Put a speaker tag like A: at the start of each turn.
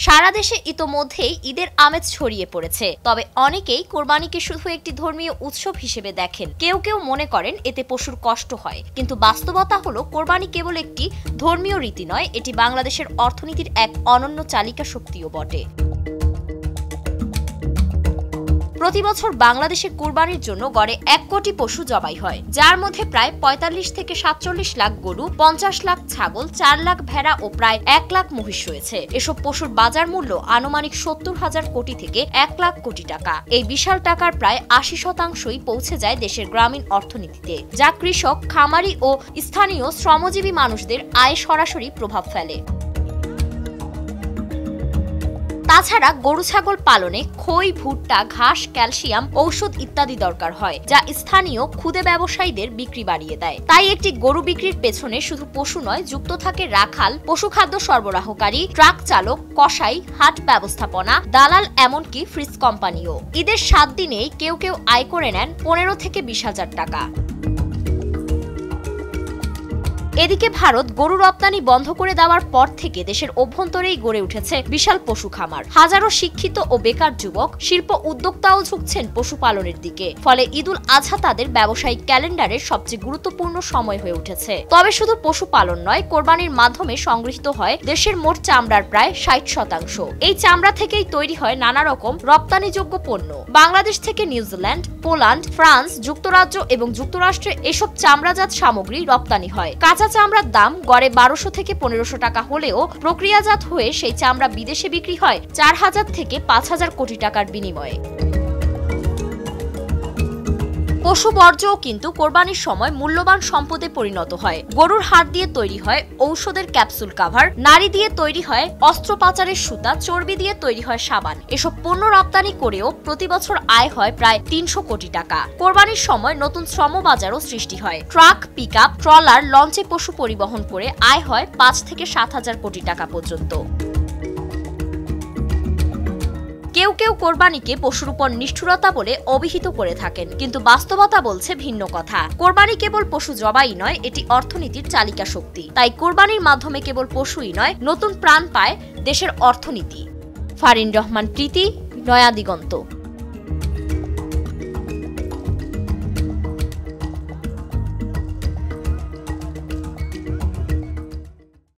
A: সারা দেশে ইতোমধ্যেই ঈদের আমেজ ছড়িয়ে পড়েছে। তবে অনেকেই কোরবানিকে শুধু একটি ধর্মীয় উৎসব হিসেবে দেখেন। কেউ কেউ মনে করেন এতে পশুর কষ্ট হয়, কিন্তু বাস্তবতা হলো কোরবানি কেবল একটি ধর্মীয় রীতি নয়, এটি বাংলাদেশের অর্থনীতির এক অনন্য চালিকা শক্তিও বটে। প্রতি বছর বাংলাদেশে কুরবানির জন্য গড়ে 1 কোটি পশু জবাই হয়, যার মধ্যে প্রায় 45 থেকে 47 লাখ গরু, 50 লাখ ছাগল, 4 লাখ ভেড়া ও প্রায় 1 লাখ মহিষ রয়েছে। এসব পশুর বাজার মূল্য আনুমানিক 70,000 কোটি থেকে 1 লাখ কোটি টাকা। এই বিশাল টাকার প্রায় 80% পৌঁছে যায় দেশের গ্রামীণ অর্থনীতিতে, যা কৃষক, খামারি ও স্থানীয় শ্রমজীবী মানুষদের আয়ে সরাসরি প্রভাব ফেলে। তাছাড়া গরু ছাগল পালনে খই, ভুট্টা, ঘাস, ক্যালসিয়াম, ঔষধ ইত্যাদি দরকার হয়, যা স্থানীয় ক্ষুদে ব্যবসায়ীদের বিক্রি বাড়িয়ে দেয়। তাই একটি গরু বিক্রির পেছনে শুধু পশু নয়, যুক্ত থাকে রাখাল, পশুখাদ্য সরবরাহকারী, ট্রাক চালক, কসাই, হাট ব্যবস্থাপনা, দালাল, এমনকি ফ্রিজ কোম্পানিও। ঈদের 7 দিনেই কেউ কেউ আয় করে নেন 15 থেকে 20,000 টাকা। এদিকে ভারত গরু রপ্তানি বন্ধ করে দেওয়ার পর থেকে দেশের অভ্যন্তরেই গড়ে উঠেছে বিশাল পশু খামার। হাজারো শিক্ষিত ও বেকার যুবক, শিল্প উদ্যোক্তাও ঝুঁকছেন পশুপালনের দিকে। ফলে ঈদুল আজহা তাদের ব্যবসায়িক ক্যালেন্ডারের সবচেয়ে গুরুত্বপূর্ণ সময় হয়ে উঠেছে। তবে শুধু পশুপালন নয়, কোরবানির মাধ্যমে সংগৃহীত হয় দেশের মোট চামড়ার প্রায় 60%। এই চামড়া থেকেই তৈরি হয় নানা রকম রপ্তানিযোগ্য পণ্য। বাংলাদেশ থেকে নিউজিল্যান্ড, পোল্যান্ড, ফ্রান্স, যুক্তরাজ্য এবং যুক্তরাষ্ট্রে এসব চামড়াজাত সামগ্রী রপ্তানি হয়। কাঁচা চামড়ার দাম গড়ে 1200 থেকে 1500 টাকা হলেও প্রক্রিয়াজাত হয়ে সেই চামড়া বিদেশে বিক্রি হয় 4000 থেকে 5000 কোটি টাকার বিনিময়ে। পশু বর্জ্যও কিন্তু কোরবানির সময় মূল্যবান সম্পদে পরিণত হয়। গরুর হাড় দিয়ে তৈরি হয় ঔষধের ক্যাপসুল কাভার, নারী দিয়ে তৈরি হয় অস্ত্রোপচারের সুতা, চর্বি দিয়ে তৈরি হয় সাবান। এসব পণ্য রপ্তানি করেও প্রতি বছর আয় হয় প্রায় 300 কোটি টাকা। কোরবানির সময় নতুন শ্রমবাজারও সৃষ্টি হয়। ট্রাক, পিকআপ, ট্রলার, লঞ্চে পশু পরিবহন করে আয় হয় 5 থেকে 7,000 কোটি টাকা পর্যন্ত। কেউ কেউ কোরবানিকে পশুর উপর নিষ্ঠুরতা বলে অভিহিত করে থাকেন, কিন্তু বাস্তবতা বলছে ভিন্ন কথা। কোরবানি কেবল পশু জবাই নয়, এটি অর্থনীতির চালিকা শক্তি। তাই কোরবানির মাধ্যমে কেবল পশুই নয়, নতুন প্রাণ পায় দেশের অর্থনীতি। ফারিন রহমান প্রীতি, নয়া দিগন্ত।